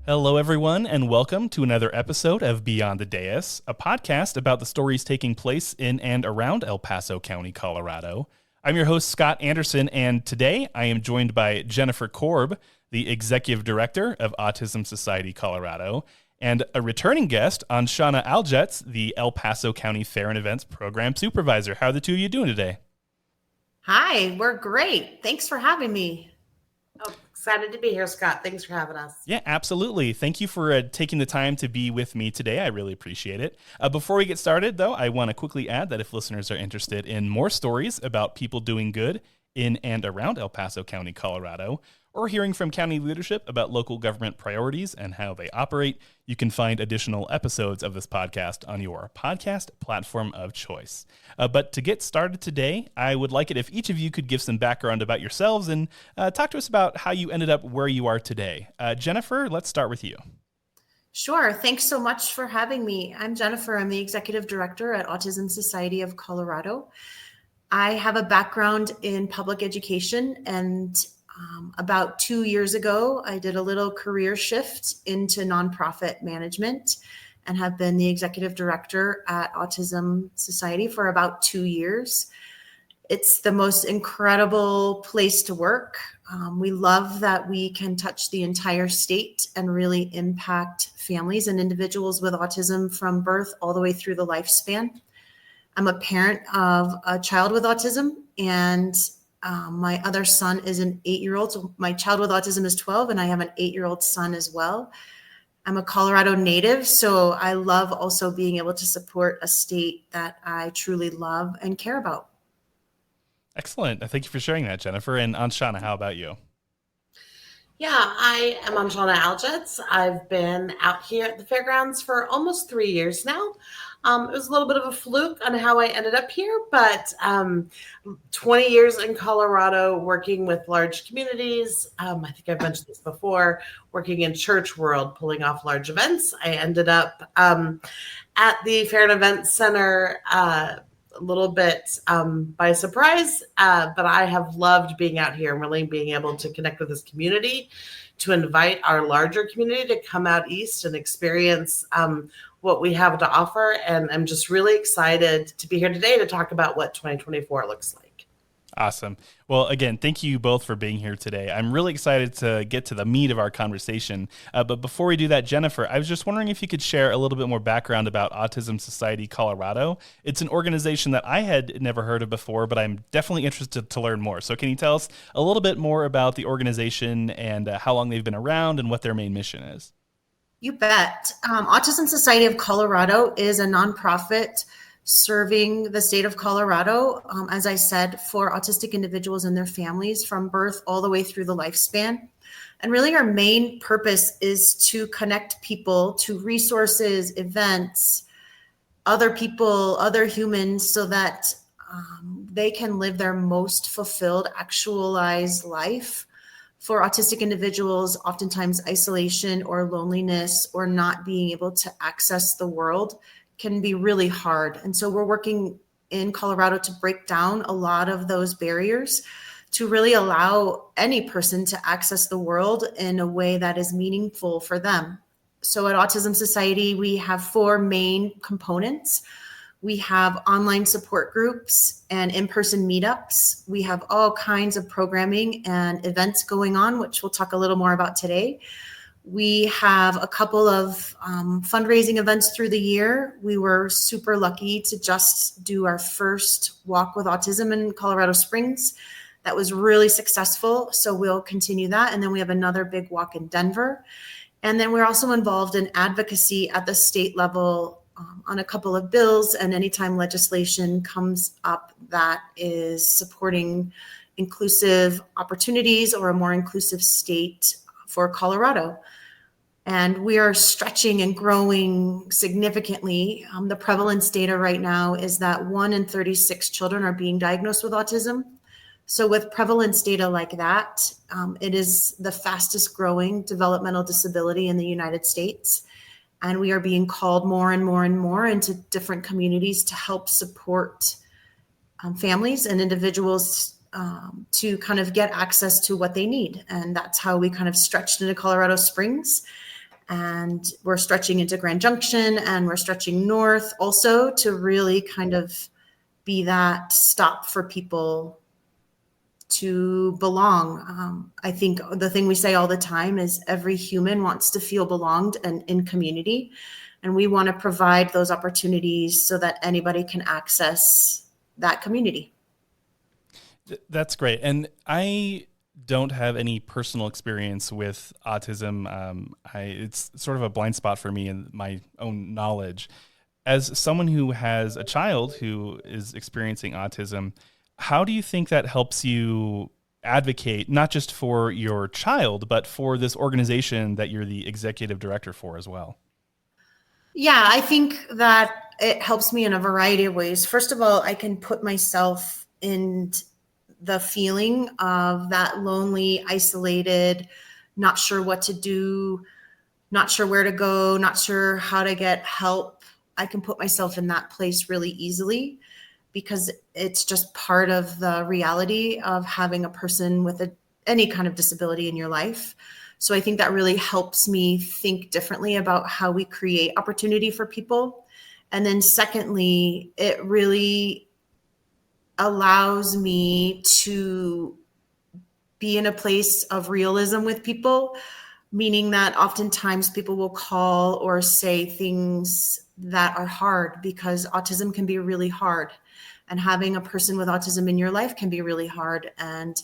Hello, everyone, and welcome to another episode of Beyond the Dais, a podcast about the stories taking place in and around El Paso County, Colorado. I'm your host, Scott Anderson, and today I am joined by Jennifer Korb, the Executive Director of Autism Society Colorado, and a returning guest, Andschana Aljets, the El Paso County Fair and Events Program Supervisor. How are the two of you doing today? Hi, we're great. Thanks for having me. Oh, excited to be here, Scott. Thanks for having us. Yeah, absolutely. Thank you for taking the time to be with me today. I really appreciate it. Before we get started, though, I want to quickly add that if listeners are interested in more stories about people doing good in and around El Paso County, Colorado, or hearing from county leadership about local government priorities and how they operate, you can find additional episodes of this podcast on your podcast platform of choice. But to get started today, I would like it if each of you could give some background about yourselves and talk to us about how you ended up where you are today. Jennifer, let's start with you. Sure. Thanks so much for having me. I'm Jennifer. I'm the Executive Director at Autism Society of Colorado. I have a background in public education, and about 2 years ago, I did a little career shift into nonprofit management and have been the executive director at Autism Society for about 2 years. It's the most incredible place to work. We love that we can touch the entire state and really impact families and individuals with autism from birth all the way through the lifespan. I'm a parent of a child with autism, and my other son is an 8-year-old. So my child with autism is 12, and I have an 8-year-old son as well. I'm a Colorado native, so I love also being able to support a state that I truly love and care about. Excellent. Thank you for sharing that, Jennifer. And Andschana, how about you? Yeah, I am Andschana Aljets. I've been out here at the fairgrounds for almost 3 years now. It was a little bit of a fluke on how I ended up here, but 20 years in Colorado working with large communities. I think I've mentioned this before, working in church world, pulling off large events. I ended up at the Fair and Events Center a little bit by surprise, but I have loved being out here and really being able to connect with this community, to invite our larger community to come out east and experience what we have to offer. And I'm just really excited to be here today to talk about what 2024 looks like. Awesome. Well, again, thank you both for being here today. I'm really excited to get to the meat of our conversation. But before we do that, Jennifer, I was just wondering if you could share a little bit more background about Autism Society Colorado. It's an organization that I had never heard of before, but I'm definitely interested to learn more. So can you tell us a little bit more about the organization and how long they've been around and what their main mission is? You bet. Autism Society of Colorado is a nonprofit serving the state of Colorado, as I said, for autistic individuals and their families from birth all the way through the lifespan. And really our main purpose is to connect people to resources, events, other people, other humans, so that they can live their most fulfilled, actualized life. For autistic individuals, oftentimes isolation or loneliness or not being able to access the world can be really hard. And so we're working in Colorado to break down a lot of those barriers to really allow any person to access the world in a way that is meaningful for them. So at Autism Society, we have 4 main components. We have online support groups and in-person meetups. We have all kinds of programming and events going on, which we'll talk a little more about today. We have a couple of fundraising events through the year. We were super lucky to just do our first Walk with Autism in Colorado Springs. That was really successful, so we'll continue that. And then we have another big walk in Denver. And then we're also involved in advocacy at the state level on a couple of bills, and anytime legislation comes up that is supporting inclusive opportunities or a more inclusive state for Colorado. And we are stretching and growing significantly. The prevalence data right now is that 1 in 36 children are being diagnosed with autism. So with prevalence data like that, it is the fastest growing developmental disability in the United States. And we are being called more and more and more into different communities to help support families and individuals to kind of get access to what they need. And that's how we kind of stretched into Colorado Springs. And we're stretching into Grand Junction, and we're stretching north also to really kind of be that stop for people to belong. I think the thing we say all the time is every human wants to feel belonged and in community. And we want to provide those opportunities so that anybody can access that community. That's great. And I don't have any personal experience with autism. It's sort of a blind spot for me in my own knowledge. As someone who has a child who is experiencing autism, how do you think that helps you advocate not just for your child, but for this organization that you're the executive director for as well? Yeah, I think that it helps me in a variety of ways. First of all, I can put myself in the feeling of that lonely, isolated, not sure what to do, not sure where to go, not sure how to get help. I can put myself in that place really easily because it's just part of the reality of having a person with any kind of disability in your life. So I think that really helps me think differently about how we create opportunity for people. And then secondly, it really allows me to be in a place of realism with people, meaning that oftentimes people will call or say things that are hard because autism can be really hard. And having a person with autism in your life can be really hard. And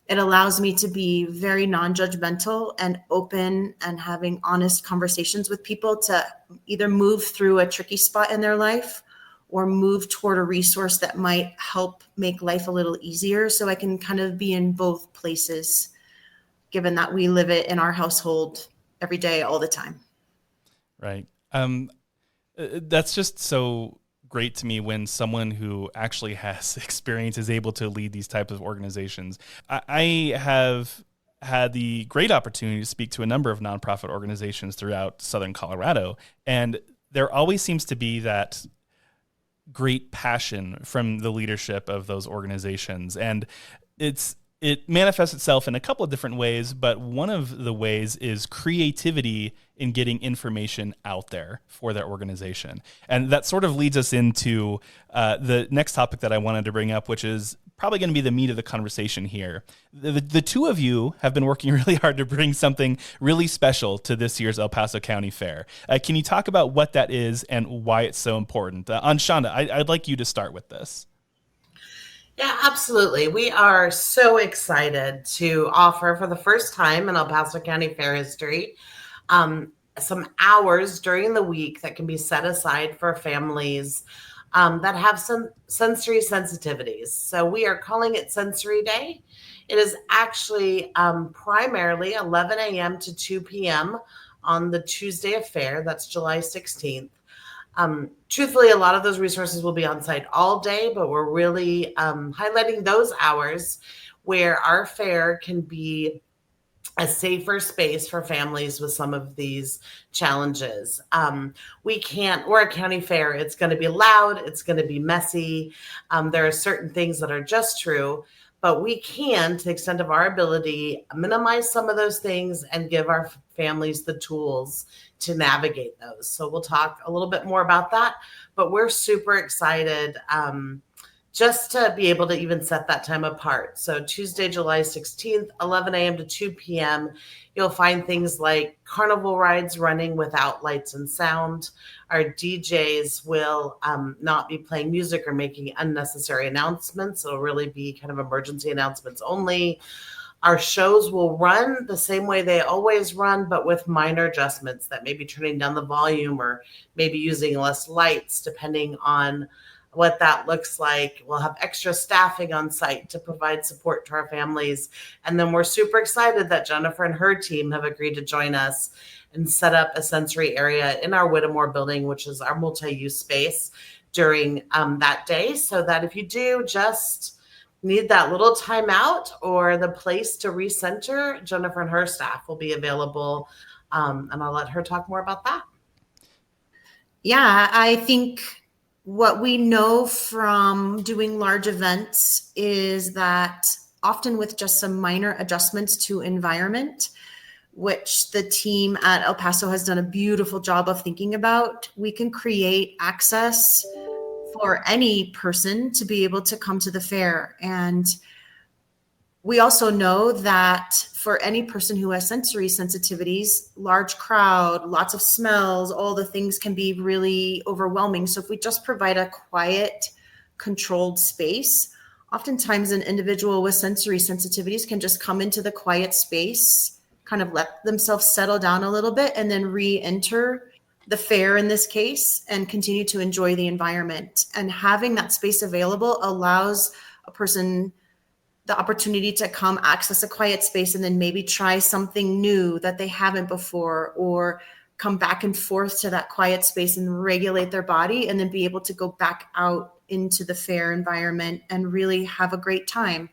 it allows me to be very non-judgmental and open and having honest conversations with people to either move through a tricky spot in their life or move toward a resource that might help make life a little easier. So I can kind of be in both places, given that we live it in our household every day, all the time. Right. That's just so great to me when someone who actually has experience is able to lead these types of organizations. I have had the great opportunity to speak to a number of nonprofit organizations throughout Southern Colorado, and there always seems to be that great passion from the leadership of those organizations. And it manifests itself in a couple of different ways, but one of the ways is creativity in getting information out there for their organization. And that sort of leads us into the next topic that I wanted to bring up, which is probably going to be the meat of the conversation here. The two of you have been working really hard to bring something really special to this year's El Paso County Fair. Can you talk about what that is and why it's so important? Andschana, I'd like you to start with this. Yeah, absolutely. We are so excited to offer for the first time in El Paso County Fair history some hours during the week that can be set aside for families that have some sensory sensitivities. So we are calling it Sensory Day. It is actually primarily 11 a.m. to 2 p.m. on the Tuesday of Fair. That's July 16th. Truthfully, a lot of those resources will be on site all day, but we're really highlighting those hours where our fair can be a safer space for families with some of these challenges. We're a county fair. It's going to be loud. It's going to be messy. There are certain things that are just true, but we can, to the extent of our ability, minimize some of those things and give our families the tools to navigate those. So we'll talk a little bit more about that, but we're super excited just to be able to even set that time apart. So Tuesday, July 16th, 11 a.m. to 2 p.m., you'll find things like carnival rides running without lights and sound. Our DJs will not be playing music or making unnecessary announcements. It'll really be kind of emergency announcements only. Our shows will run the same way they always run, but with minor adjustments that maybe turning down the volume or maybe using less lights, depending on what that looks like. We'll have extra staffing on site to provide support to our families. And then we're super excited that Jennifer and her team have agreed to join us and set up a sensory area in our Whittemore building, which is our multi-use space during that day. So that if you do just need that little time out or the place to recenter, Jennifer and her staff will be available. And I'll let her talk more about that. Yeah, I think what we know from doing large events is that often with just some minor adjustments to environment, which the team at El Paso has done a beautiful job of thinking about, we can create access for any person to be able to come to the fair. And we also know that for any person who has sensory sensitivities, large crowd, lots of smells, all the things can be really overwhelming. So if we just provide a quiet, controlled space, oftentimes an individual with sensory sensitivities can just come into the quiet space, kind of let themselves settle down a little bit, and then re-enter the fair in this case and continue to enjoy the environment. And having that space available allows a person the opportunity to come access a quiet space and then maybe try something new that they haven't before, or come back and forth to that quiet space and regulate their body, and then be able to go back out into the fair environment and really have a great time.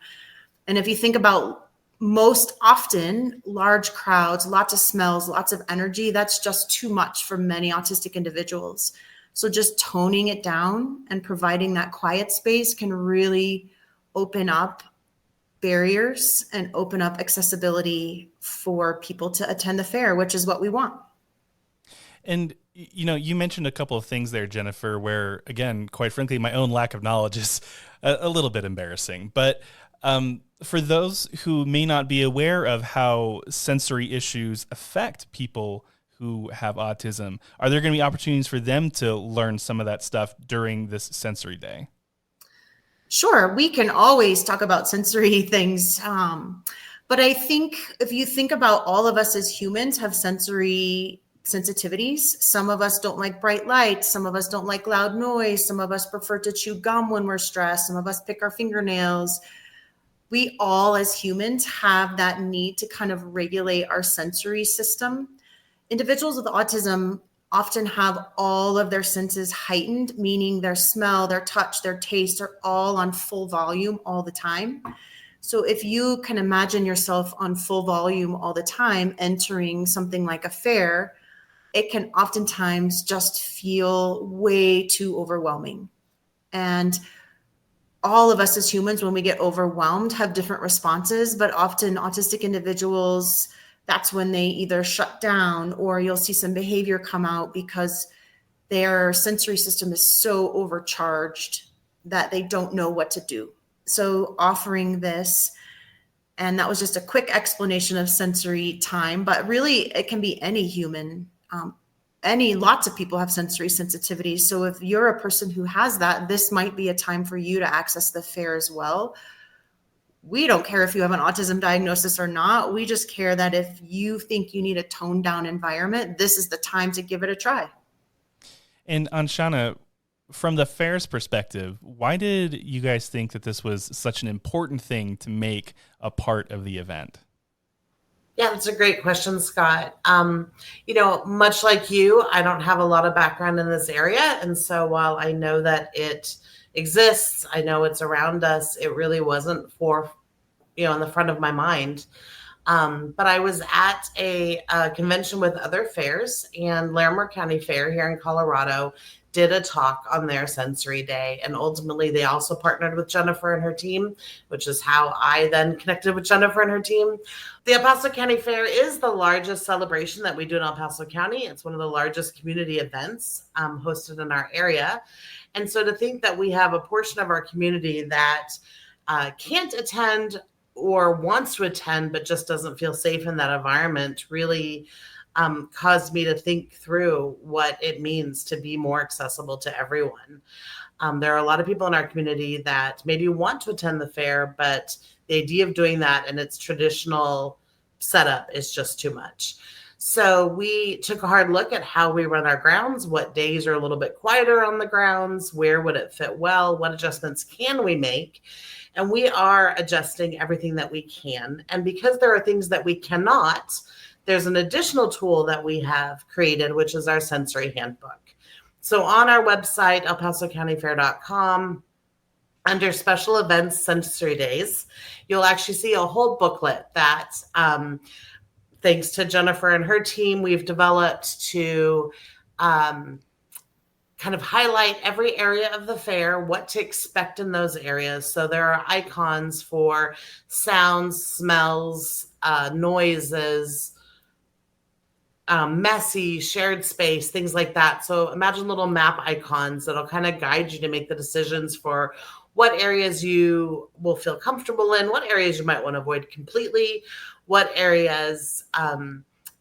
And if you think about most often large crowds, lots of smells, lots of energy, that's just too much for many autistic individuals. So just toning it down and providing that quiet space can really open up barriers and open up accessibility for people to attend the fair, which is what we want. And, you know, you mentioned a couple of things there, Jennifer, where, again, quite frankly, my own lack of knowledge is a little bit embarrassing. But for those who may not be aware of how sensory issues affect people who have autism, are there going to be opportunities for them to learn some of that stuff during this sensory day? Sure, we can always talk about sensory things. But I think if you think about all of us as humans have sensory sensitivities. Some of us don't like bright lights. Some of us don't like loud noise. Some of us prefer to chew gum when we're stressed. Some of us pick our fingernails. We all as humans have that need to kind of regulate our sensory system. Individuals with autism often have all of their senses heightened, meaning their smell, their touch, their taste are all on full volume all the time. So if you can imagine yourself on full volume all the time, entering something like a fair, it can oftentimes just feel way too overwhelming. And all of us as humans, when we get overwhelmed, have different responses, but often autistic individuals, that's when they either shut down or you'll see some behavior come out because their sensory system is so overcharged that they don't know what to do. So offering this, and that was just a quick explanation of sensory time, but really it can be any human. Lots of people have sensory sensitivity. So if you're a person who has that, this might be a time for you to access the fair as well. We don't care if you have an autism diagnosis or not. We just care that if you think you need a toned down environment, this is the time to give it a try. And Andschana, from the fair's perspective, why did you guys think that this was such an important thing to make a part of the event? Yeah, that's a great question, Scott. Much like you, I don't have a lot of background in this area. And so while I know that it exists, I know it's around us, it really wasn't in the front of my mind. But I was at a convention with other fairs, and Larimer County Fair here in Colorado did a talk on their sensory day. And ultimately, they also partnered with Jennifer and her team, which is how I then connected with Jennifer and her team. The El Paso County Fair is the largest celebration that we do in El Paso County. It's one of the largest community events hosted in our area. And so to think that we have a portion of our community that can't attend or wants to attend, but just doesn't feel safe in that environment really caused me to think through what it means to be more accessible to everyone. There are a lot of people in our community that maybe want to attend the fair, but the idea of doing that in its traditional setup is just too much. So we took a hard look at how we run our grounds, what days are a little bit quieter on the grounds, where would it fit well, what adjustments can we make? And we are adjusting everything that we can. And because there are things that we cannot, there's an additional tool that we have created, which is our sensory handbook. So on our website, elpasocountyfair.com, under special events, sensory days, you'll actually see a whole booklet that, thanks to Jennifer and her team, we've developed to kind of highlight every area of the fair, what to expect in those areas. So there are icons for sounds, smells, noises, messy, shared space, things like that. So imagine little map icons that'll kind of guide you to make the decisions for what areas you will feel comfortable in, what areas you might want to avoid completely, what areas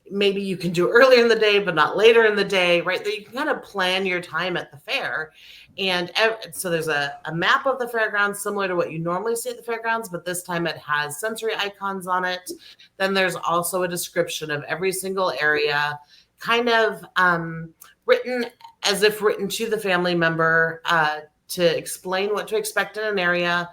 maybe you can do earlier in the day, but not later in the day, right? That you can kind of plan your time at the fair. And so there's a map of the fairgrounds similar to what you normally see at the fairgrounds, but this time it has sensory icons on it. Then there's also a description of every single area, kind of written as if written to the family member to explain what to expect in an area.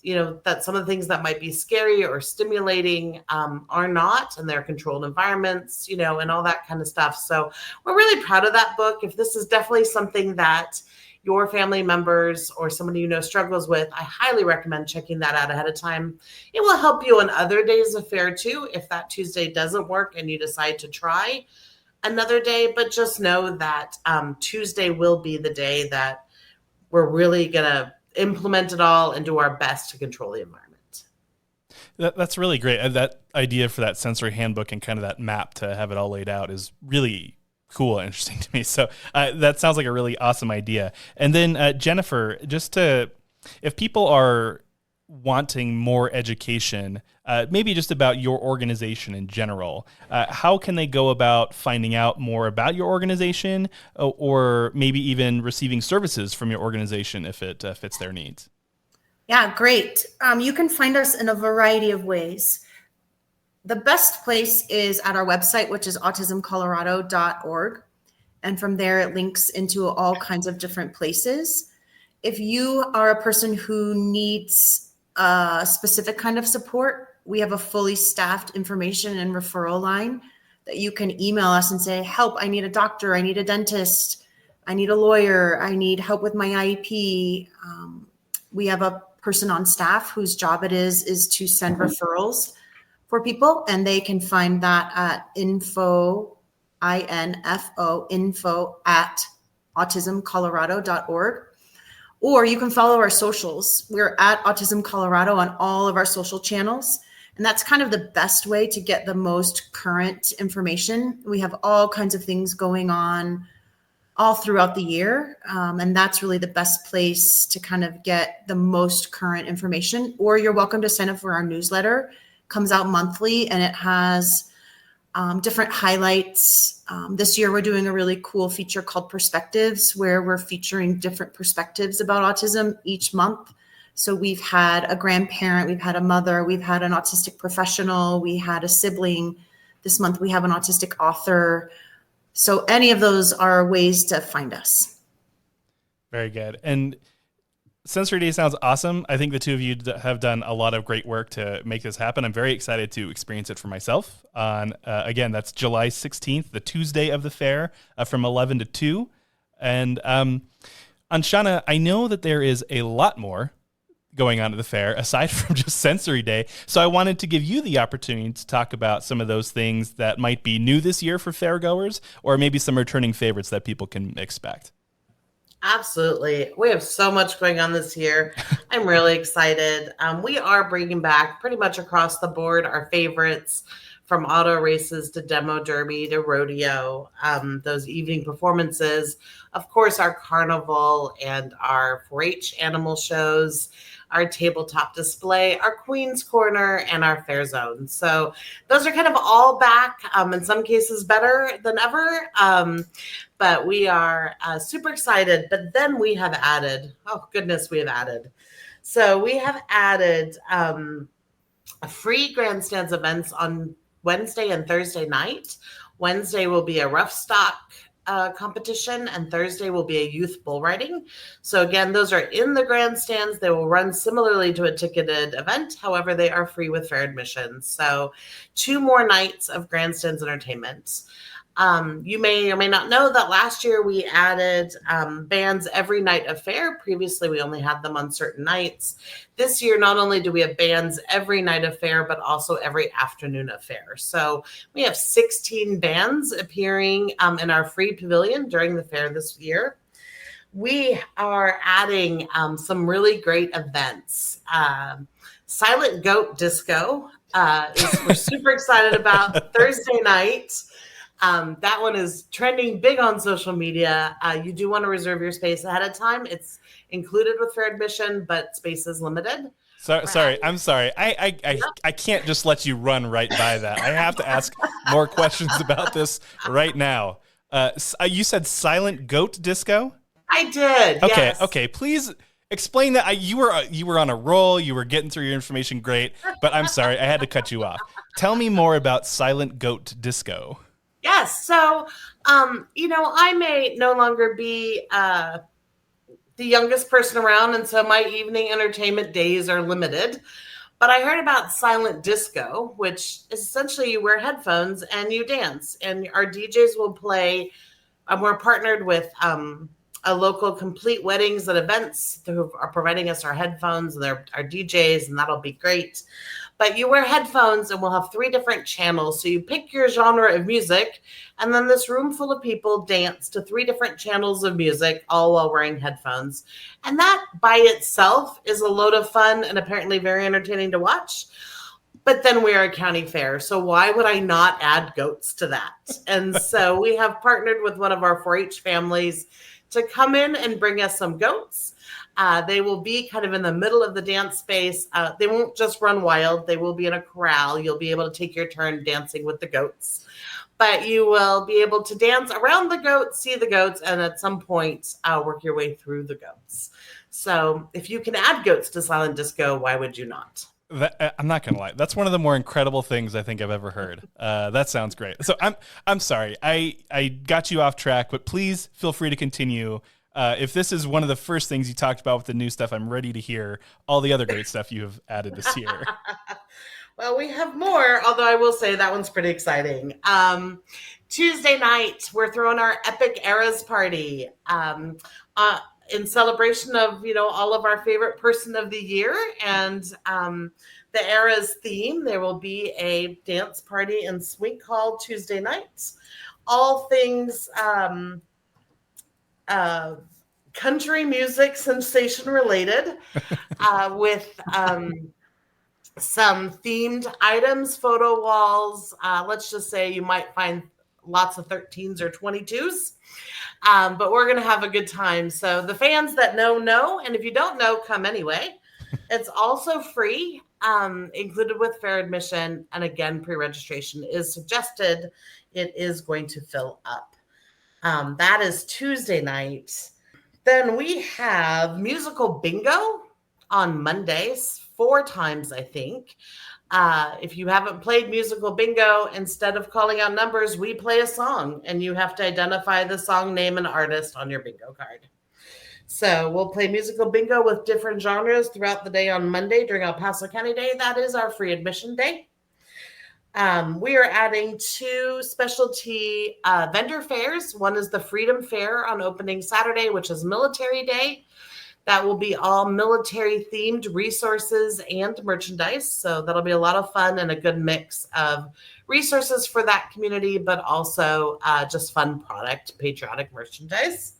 That some of the things that might be scary or stimulating are not, and they're controlled environments, and all that kind of stuff. So we're really proud of that book. If this is definitely something that your family members or somebody struggles with, I highly recommend checking that out ahead of time. It will help you on other days of fair too, if that Tuesday doesn't work and you decide to try another day. But just know that Tuesday will be the day that we're really going to implement it all and do our best to control the environment. That's really great. That idea for that sensory handbook and kind of that map to have it all laid out is really cool and interesting to me. So that sounds like a really awesome idea. And then Jennifer, if people are wanting more education, maybe just about your organization in general, how can they go about finding out more about your organization, or maybe even receiving services from your organization if it fits their needs? Yeah, great. You can find us in a variety of ways. The best place is at our website, which is autismcolorado.org. And from there, it links into all kinds of different places. If you are a person who needs a specific kind of support, we have a fully staffed information and referral line that you can email us and say, help, I need a doctor, I need a dentist, I need a lawyer, I need help with my IEP. We have a person on staff whose job it is to send referrals for people, and they can find that at info at autismcolorado.org. Or you can follow our socials. We're at Autism Colorado on all of our social channels. And that's kind of the best way to get the most current information. We have all kinds of things going on all throughout the year. And that's really the best place to kind of get the most current information. Or you're welcome to sign up for our newsletter. It comes out monthly, and it has different highlights. This year, we're doing a really cool feature called Perspectives, where we're featuring different perspectives about autism each month. So we've had a grandparent, we've had a mother, we've had an autistic professional, we had a sibling. This month, we have an autistic author. So any of those are ways to find us. Very good. And Sensory Day sounds awesome. I think the two of you have done a lot of great work to make this happen. I'm very excited to experience it for myself. Again, that's July 16th, the Tuesday of the fair, from 11 to 2. And Andschana, I know that there is a lot more going on at the fair aside from just Sensory Day. So I wanted to give you the opportunity to talk about some of those things that might be new this year for fairgoers, or maybe some returning favorites that people can expect. Absolutely. We have so much going on this year. I'm really excited. We are bringing back pretty much across the board our favorites, from auto races to demo derby to rodeo, those evening performances, of course, our carnival and our 4-H animal shows, our tabletop display, our Queen's Corner, and our Fair Zone. So those are kind of all back, in some cases better than ever. But we are super excited. But then we have added, So we have added free grandstands events on Wednesday and Thursday night. Wednesday will be a rough stock competition, and Thursday will be a youth bull riding. So again, those are in the grandstands. They will run similarly to a ticketed event. However, they are free with fair admission. So 2 more nights of grandstands entertainment. You may or may not know that last year we added bands every night of fair. Previously, we only had them on certain nights. This year, not only do we have bands every night of fair, but also every afternoon of fair. So we have 16 bands appearing in our free pavilion during the fair this year. We are adding some really great events. Silent Goat Disco we're super excited about Thursday night. That one is trending big on social media. You do want to reserve your space ahead of time. It's included with fair admission, but space is limited. Sorry, I'm sorry. I can't just let you run right by that. I have to ask more questions about this right now. You said silent goat disco? I did. Okay, yes. okay. Please explain that. You were on a roll. You were getting through your information great, but I'm sorry, I had to cut you off. Tell me more about silent goat disco. Yes. So, I may no longer be the youngest person around, and so my evening entertainment days are limited. But I heard about silent disco, which is essentially you wear headphones and you dance, and our DJs will play. We're partnered with a local Complete Weddings and Events who are providing us our headphones and our DJs, and that'll be great. But you wear headphones and we'll have 3 different channels. So you pick your genre of music, and then this room full of people dance to 3 different channels of music, all while wearing headphones. And that by itself is a load of fun and apparently very entertaining to watch. But then we are a county fair, so why would I not add goats to that? And so we have partnered with one of our 4-H families to come in and bring us some goats. They will be kind of in the middle of the dance space. They won't just run wild. They will be in a corral. You'll be able to take your turn dancing with the goats. But you will be able to dance around the goats, see the goats, and at some point work your way through the goats. So if you can add goats to silent disco, why would you not? I'm not gonna lie. That's one of the more incredible things I think I've ever heard. That sounds great. So I'm sorry. I got you off track, but please feel free to continue. If this is one of the first things you talked about with the new stuff, I'm ready to hear all the other great stuff you have added this year. Well, we have more, although I will say that one's pretty exciting. Tuesday night, we're throwing our Epic Eras party in celebration of, all of our favorite person of the year. And the Eras theme, there will be a dance party in Swink Hall Tuesday nights. All things country music sensation related with some themed items, photo walls. Let's just say you might find lots of 13s or 22s, but we're going to have a good time. So the fans that know, and if you don't know, come anyway. It's also free, included with fair admission. And again, pre-registration is suggested. It is going to fill up. That is Tuesday night. Then we have musical bingo on Mondays, 4 times, I think. If you haven't played musical bingo, instead of calling out numbers, we play a song, and you have to identify the song name and artist on your bingo card. So we'll play musical bingo with different genres throughout the day on Monday during El Paso County Day. That is our free admission day. We are adding 2 specialty vendor fairs. One is the Freedom Fair on opening Saturday, which is Military Day. That will be all military themed resources and merchandise. So that'll be a lot of fun and a good mix of resources for that community, but also just fun product, patriotic merchandise.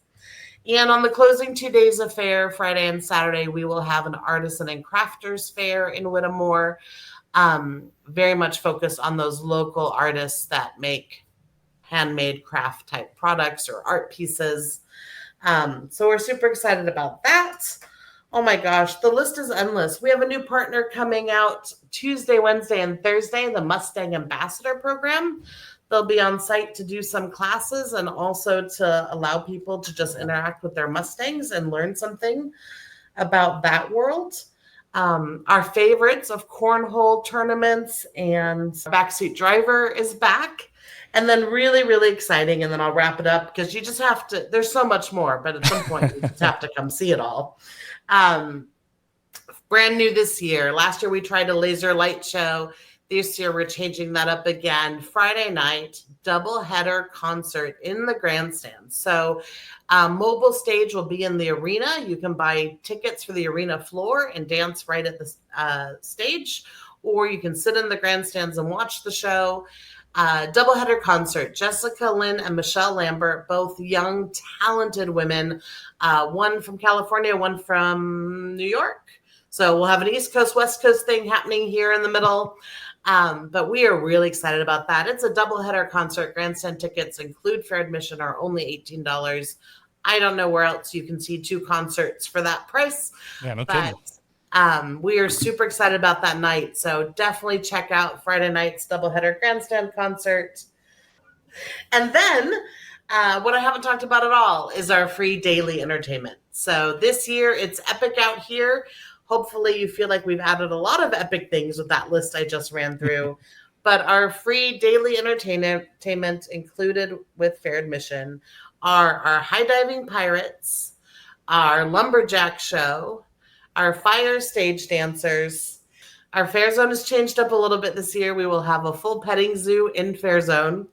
And on the closing 2 days of fair, Friday and Saturday, we will have an artisan and crafters fair in Whittemore. Very much focused on those local artists that make handmade craft type products or art pieces. So we're super excited about that. Oh my gosh, the list is endless. We have a new partner coming out Tuesday, Wednesday, and Thursday, the Mustang Ambassador Program. They'll be on site to do some classes and also to allow people to just interact with their Mustangs and learn something about that world. Our favorites of cornhole tournaments and backseat driver is back. And then really, really exciting. And then I'll wrap it up because you just have to, there's so much more, but at some point you just have to come see it all. Brand new this year. Last year we tried a laser light show. This year we're changing that up again. Friday night, double header concert in the grandstand. So mobile stage will be in the arena. You can buy tickets for the arena floor and dance right at the stage, or you can sit in the grandstands and watch the show. Doubleheader concert. Jessica Lynn and Michelle Lambert, both young, talented women. One from California, one from New York. So we'll have an East Coast, West Coast thing happening here in the middle. But we are really excited about that. It's a doubleheader concert. Grandstand tickets include fair admission are only $18. I don't know where else you can see 2 concerts for that price. Yeah, no but kidding. we are super excited about that night. So definitely check out Friday night's doubleheader grandstand concert. And then what I haven't talked about at all is our free daily entertainment. So this year it's epic out here. Hopefully you feel like we've added a lot of epic things with that list I just ran through. But our free daily entertainment included with fair admission are our high diving pirates, our lumberjack show, our fire stage dancers. Our fair zone has changed up a little bit this year. We will have a full petting zoo in fair zone.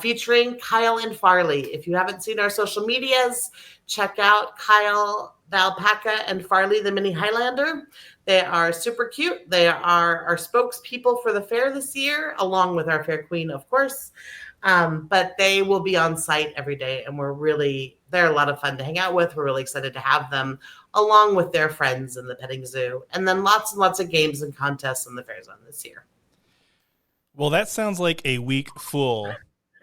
Featuring Kyle and Farley. If you haven't seen our social medias, check out Kyle the alpaca and Farley the mini Highlander. They are super cute. They are our spokespeople for the fair this year, along with our fair queen, of course. But they will be on site every day, and they're a lot of fun to hang out with. We're really excited to have them along with their friends in the petting zoo. And then lots and lots of games and contests in the fair zone this year. Well, that sounds like a week full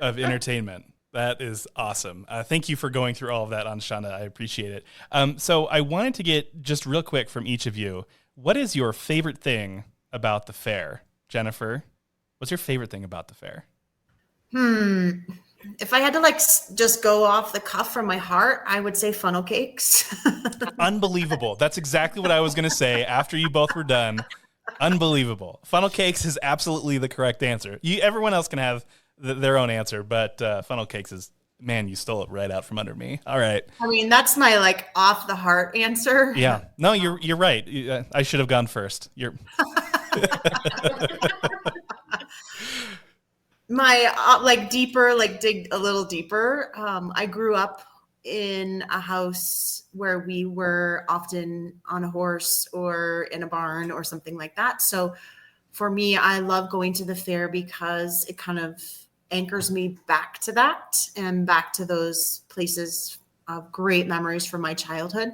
of entertainment. That is awesome. Thank you for going through all of that, Andschana. I appreciate it. So I wanted to get just real quick from each of you, what is your favorite thing about the fair? Jennifer, what's your favorite thing about the fair? If I had to just go off the cuff from my heart, I would say funnel cakes. Unbelievable. That's exactly what I was going to say after you both were done. Unbelievable. Funnel cakes is absolutely the correct answer. Everyone else can have their own answer, but funnel cakes is, man, you stole it right out from under me. All right. I mean, that's my off the heart answer. Yeah. No, you're right. I should have gone first. My deeper, dig a little deeper. I grew up in a house where we were often on a horse or in a barn or something like that. So for me, I love going to the fair because it kind of anchors me back to that and back to those places of great memories from my childhood.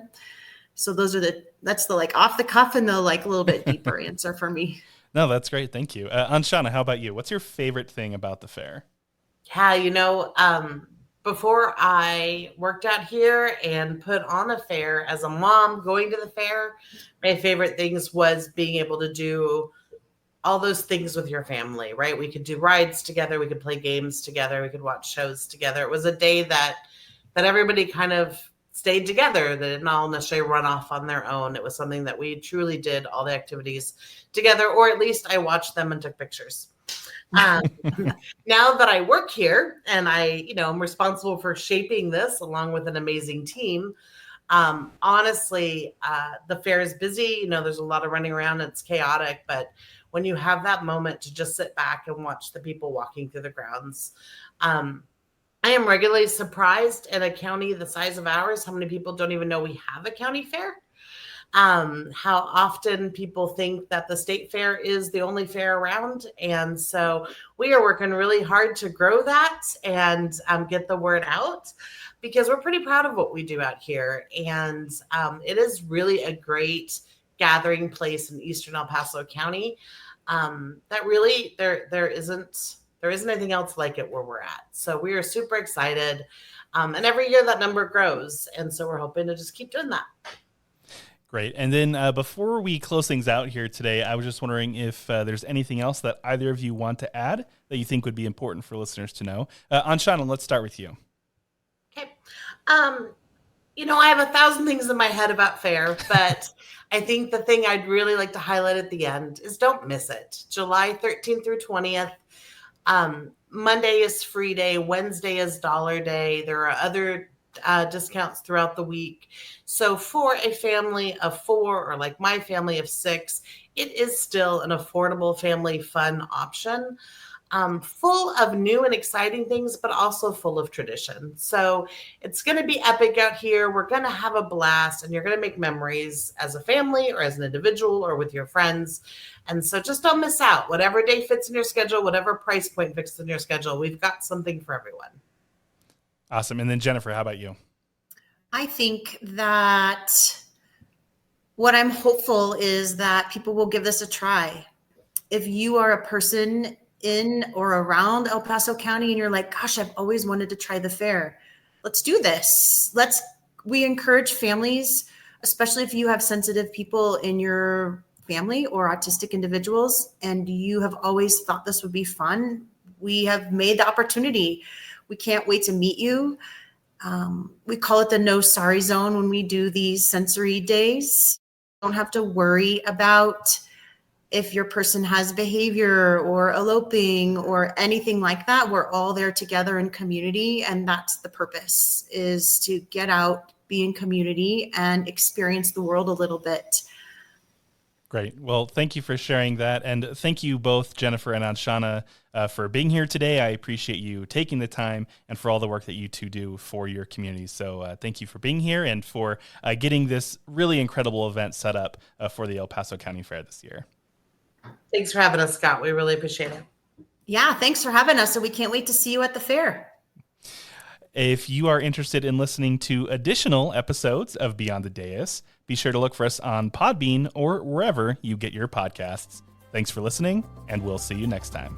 So that's the off the cuff and the little bit deeper answer for me. No, that's great. Thank you. Andschana, how about you? What's your favorite thing about the fair? Yeah, before I worked out here and put on a fair as a mom going to the fair, my favorite things was being able to do all those things with your family, right? We could do rides together. We could play games together. We could watch shows together. It was a day that everybody kind of stayed together. They didn't all necessarily run off on their own. It was something that we truly did all the activities together, or at least I watched them and took pictures. Now that I work here and I'm responsible for shaping this along with an amazing team, honestly, the fair is busy. There's a lot of running around. It's chaotic, but when you have that moment to just sit back and watch the people walking through the grounds, I am regularly surprised in a county the size of ours, how many people don't even know we have a county fair. How often people think that the state fair is the only fair around. And so we are working really hard to grow that and get the word out, because we're pretty proud of what we do out here. And it is really a great gathering place in Eastern El Paso County. That really there isn't anything else like it where we're at. So we are super excited. And every year that number grows. And so we're hoping to just keep doing that. Great. And then before we close things out here today, I was just wondering if there's anything else that either of you want to add that you think would be important for listeners to know. Andschana, let's start with you. Okay. I have 1,000 things in my head about fair, but I think the thing I'd really like to highlight at the end is don't miss it. July 13th through 20th. Monday is free day. Wednesday is dollar day. There are other discounts throughout the week. So for a family of 4 or like my family of 6, it is still an affordable family fun option. Full of new and exciting things, but also full of tradition. So it's going to be epic out here. We're going to have a blast, and you're going to make memories as a family or as an individual or with your friends. And so just don't miss out. Whatever day fits in your schedule, whatever price point fits in your schedule, we've got something for everyone. Awesome. And then Jennifer, how about you? I think that what I'm hopeful is that people will give this a try. if you are a person in or around El Paso County and you're like, gosh, I've always wanted to try the fair, let's do this. We encourage families, especially if you have sensitive people in your family or autistic individuals, and you have always thought this would be fun. We have made the opportunity. We can't wait to meet you. We call it the no sorry zone when we do these sensory days. You don't have to worry about if your person has behavior or eloping or anything like that. We're all there together in community, and that's the purpose, is to get out, be in community, and experience the world a little bit. Great. Well, thank you for sharing that. And thank you both, Jennifer and Andschana, for being here today. I appreciate you taking the time and for all the work that you two do for your community. So thank you for being here and for getting this really incredible event set up for the El Paso County Fair this year. Thanks for having us, Scott. We really appreciate it. Yeah, thanks for having us. So we can't wait to see you at the fair. If you are interested in listening to additional episodes of Beyond the Dais, be sure to look for us on Podbean or wherever you get your podcasts. Thanks for listening, and we'll see you next time.